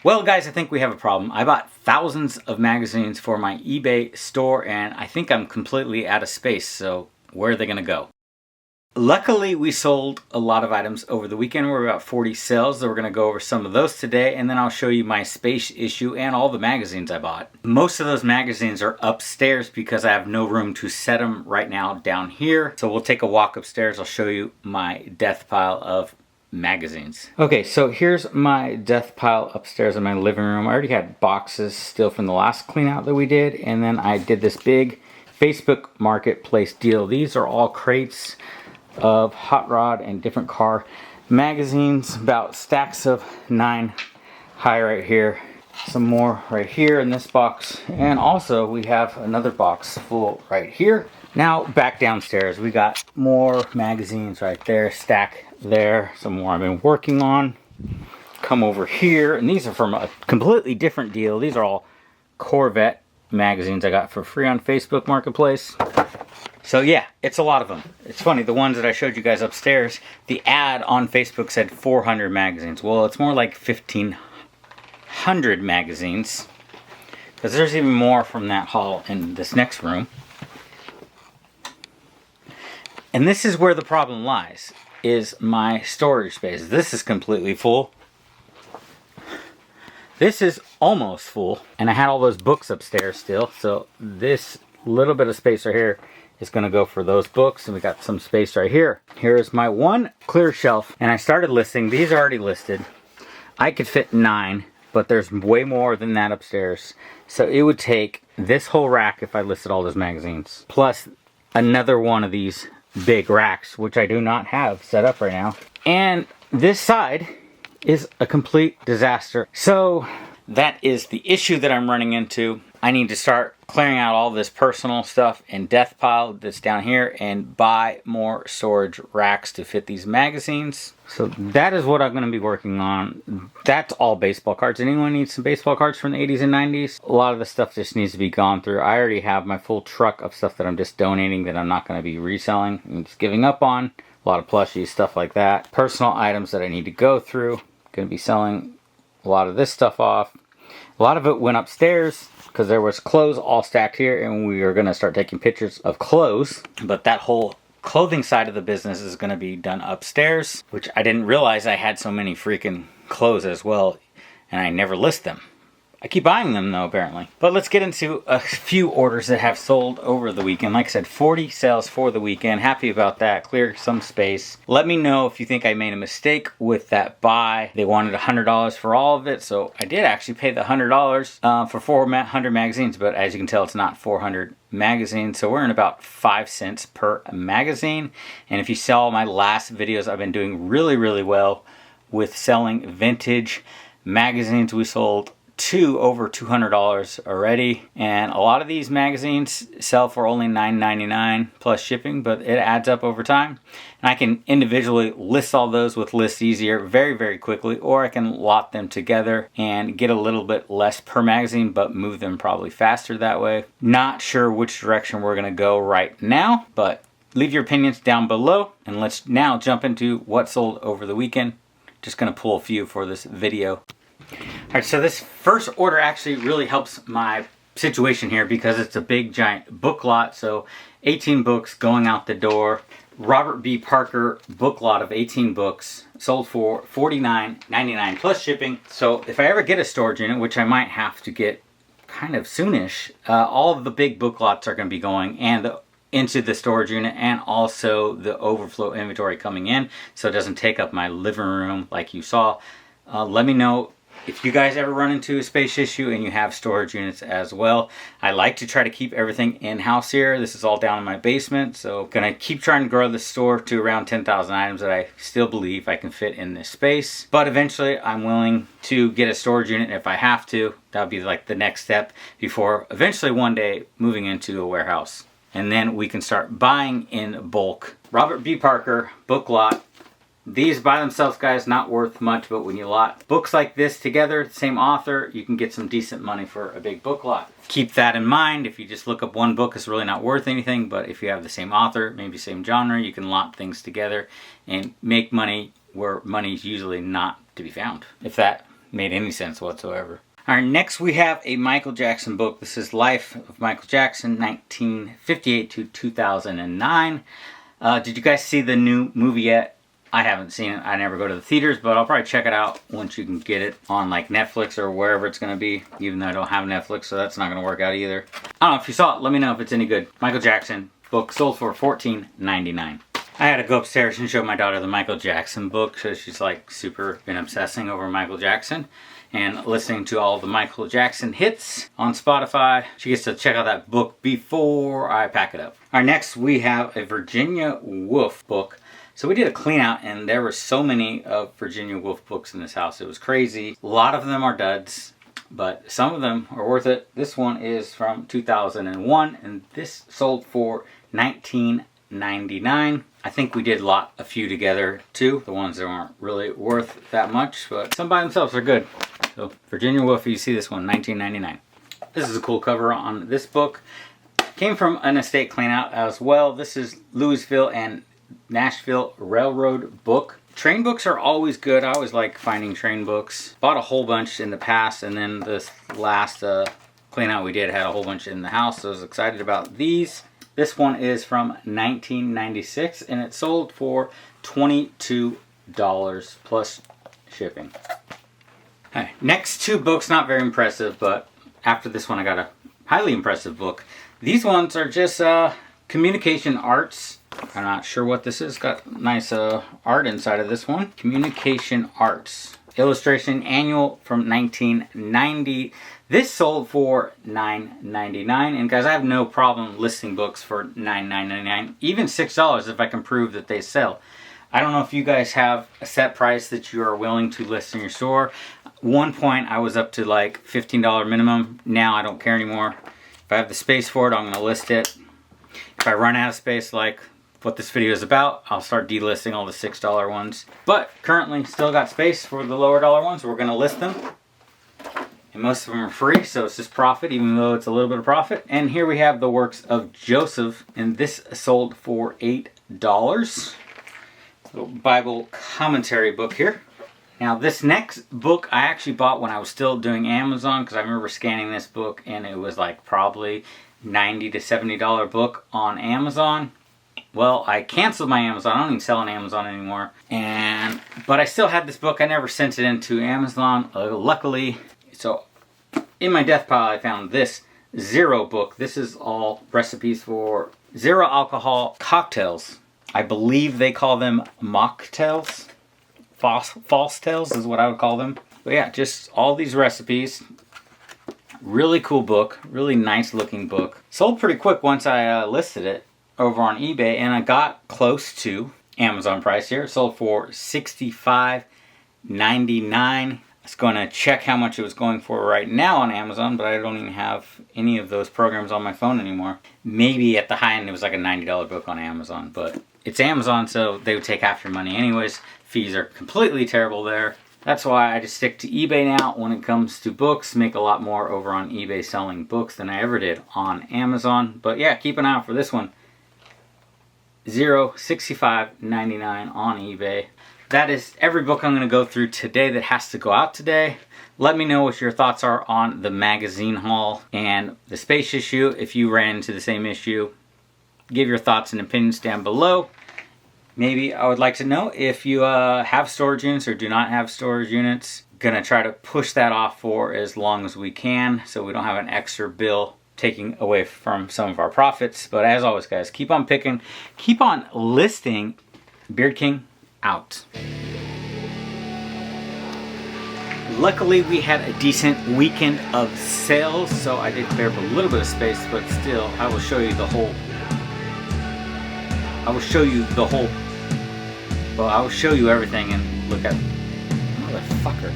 Well guys, I think we have a problem. I bought thousands of magazines for my eBay store and I think I'm completely out of space, so where are they gonna go? Luckily, we sold a lot of items over the weekend. We're about 40 sales, so we're gonna go over some of those today, and then I'll show you my space issue and all the magazines I bought. Most of those magazines are upstairs because I have no room to set them right now down here. So we'll take a walk upstairs. I'll show you my death pile of magazines. Okay, so here's my death pile upstairs in my living room. I already had boxes still from the last clean out that we did, and then I did this big Facebook Marketplace deal. These are all crates of hot rod and different car magazines, about stacks of 9 high right here, some more right here in this box, and also we have another box full right here. Now back downstairs, we got more magazines right there, stack there, some more I've been working on. Come over here, and these are from a completely different deal. These are all Corvette magazines I got for free on Facebook Marketplace. So yeah, it's a lot of them. It's funny, the ones that I showed you guys upstairs, the ad on Facebook said 400 magazines. Well, it's more like 1,500 magazines, because there's even more from that haul in this next room. And this is where the problem lies, is my storage space. This is completely full. This is almost full. And I had all those books upstairs still, so this little bit of space right here is going to go for those books, and we got some space right here. Here's my one clear shelf, and I started listing. These are already listed. I could fit 9, but there's way more than that upstairs. So it would take this whole rack if I listed all those magazines, plus another one of these big racks, which I do not have set up right now. And this side is a complete disaster. So that is the issue that I'm running into. I need to start clearing out all this personal stuff and death pile that's down here and buy more storage racks to fit these magazines. So that is what I'm going to be working on. That's all baseball cards. Anyone needs some baseball cards from the 80s and 90s? A lot of the stuff just needs to be gone through. I already have my full truck of stuff that I'm just donating that I'm not going to be reselling. I'm just giving up on. A lot of plushies, stuff like that. Personal items that I need to go through. Going to be selling a lot of this stuff off. A lot of it went upstairs because there was clothes all stacked here, and we are going to start taking pictures of clothes. But that whole clothing side of the business is going to be done upstairs, which I didn't realize I had so many freaking clothes as well, and I never list them. I keep buying them though, apparently. But let's get into a few orders that have sold over the weekend. Like I said, 40 sales for the weekend. Happy about that. Clear some space. Let me know if you think I made a mistake with that buy. They wanted $100 for all of it, so I did actually pay the $100 for 400 magazines, but as you can tell, it's not 400 magazines, so we're in about 5 cents per magazine. And if you saw my last videos, I've been doing really well with selling vintage magazines. We sold 2 over $200 already, and a lot of these magazines sell for only $9.99 plus shipping, but it adds up over time. And I can individually list all those with List Easier very quickly, or I can lot them together and get a little bit less per magazine, but move them probably faster that way. Not sure which direction we're going to go right now, but leave your opinions down below, and let's now jump into what sold over the weekend. Just going to pull a few for this video. Alright, so this first order actually really helps my situation here because it's a big giant book lot. So 18 books going out the door. Robert B. Parker book lot of 18 books sold for $49.99 plus shipping. So if I ever get a storage unit, which I might have to get kind of soonish, all of the big book lots are going to be going into the storage unit, and also the overflow inventory coming in, so it doesn't take up my living room like you saw. Let me know if you guys ever run into a space issue and you have storage units as well. I like to try to keep everything in-house here. This is all down in my basement, so gonna keep trying to grow the store to around 10,000 items that I still believe I can fit in this space. But eventually I'm willing to get a storage unit if I have to. That would be like the next step before eventually one day moving into a warehouse. And then we can start buying in bulk. Robert B. Parker book lot. These by themselves, guys, not worth much, but when you lot books like this together, same author, you can get some decent money for a big book lot. Keep that in mind. If you just look up one book, it's really not worth anything, but if you have the same author, maybe same genre, you can lot things together and make money where money's usually not to be found. If that made any sense whatsoever. All right, next we have a Michael Jackson book. This is Life of Michael Jackson, 1958 to 2009. Did you guys see the new movie yet? I haven't seen it. I never go to the theaters, but I'll probably check it out once you can get it on like Netflix or wherever it's going to be, even though I don't have Netflix, so that's not going to work out either. I don't know. If you saw it, let me know if it's any good. Michael Jackson book sold for $14.99. I had to go upstairs and show my daughter the Michael Jackson book, so she's like super been obsessing over Michael Jackson and listening to all the Michael Jackson hits on Spotify. She gets to check out that book before I pack it up. All right, next we have a Virginia Woolf book. So we did a clean out and there were so many of Virginia Woolf books in this house. It was crazy. A lot of them are duds, but some of them are worth it. This one is from 2001 and this sold for $19.99. I think we did a few together too. The ones that aren't really worth that much, but some by themselves are good. So Virginia Woolf, you see this one, $19.99. This is a cool cover on this book. Came from an estate clean out as well. This is Louisville and Nashville Railroad book. Train books are always good. I always like finding train books. Bought a whole bunch in the past, and then this last clean out we did had a whole bunch in the house, so I was excited about these. This one is from 1996 and it sold for $22 plus shipping. Right, next two books, not very impressive, but after this one I got a highly impressive book. These ones are just communication arts. I'm not sure what this is. Got nice art inside of this one. Communication arts. Illustration annual from 1990. This sold for $9.99. And guys, I have no problem listing books for $9.99. Even $6 if I can prove that they sell. I don't know if you guys have a set price that you are willing to list in your store. One point I was up to like $15 minimum. Now I don't care anymore. If I have the space for it, I'm going to list it. If I run out of space like what this video is about, I'll start delisting all the $6 ones. But currently still got space for the lower dollar ones. We're going to list them. And most of them are free, so it's just profit, even though it's a little bit of profit. And here we have the works of Joseph, and this sold for $8. Little Bible commentary book here. Now this next book I actually bought when I was still doing Amazon, because I remember scanning this book and it was like probably $90 to $70 book on Amazon. Well, I canceled my Amazon. I don't even sell on Amazon anymore. But I still had this book. I never sent it into Amazon, luckily. So in my death pile, I found this Zero book. This is all recipes for zero alcohol cocktails. I believe they call them mocktails. False tails is what I would call them. But yeah, just all these recipes. Really cool book. Really nice looking book. Sold pretty quick once I listed it over on eBay, and I got close to Amazon price here. It sold for $65.99. I was going to check how much it was going for right now on Amazon, but I don't even have any of those programs on my phone anymore. Maybe at the high end it was like a $90 book on Amazon, but it's Amazon, so they would take half your money anyways. Fees are completely terrible there. That's why I just stick to eBay now when it comes to books. Make a lot more over on eBay selling books than I ever did on Amazon. But yeah, keep an eye out for this one. $65.99 on eBay. That is every book I'm going to go through today that has to go out today. Let me know what your thoughts are on the magazine haul and the space issue. If you ran into the same issue, give your thoughts and opinions down below. Maybe I would like to know if you have storage units or do not have storage units. Gonna try to push that off for as long as we can so we don't have an extra bill taking away from some of our profits. But as always, guys, keep on picking, keep on listing. Beard King out. Luckily, we had a decent weekend of sales, so I did bear up a little bit of space, but still, I will show you the whole. Well, I will show you everything and look at. Motherfucker.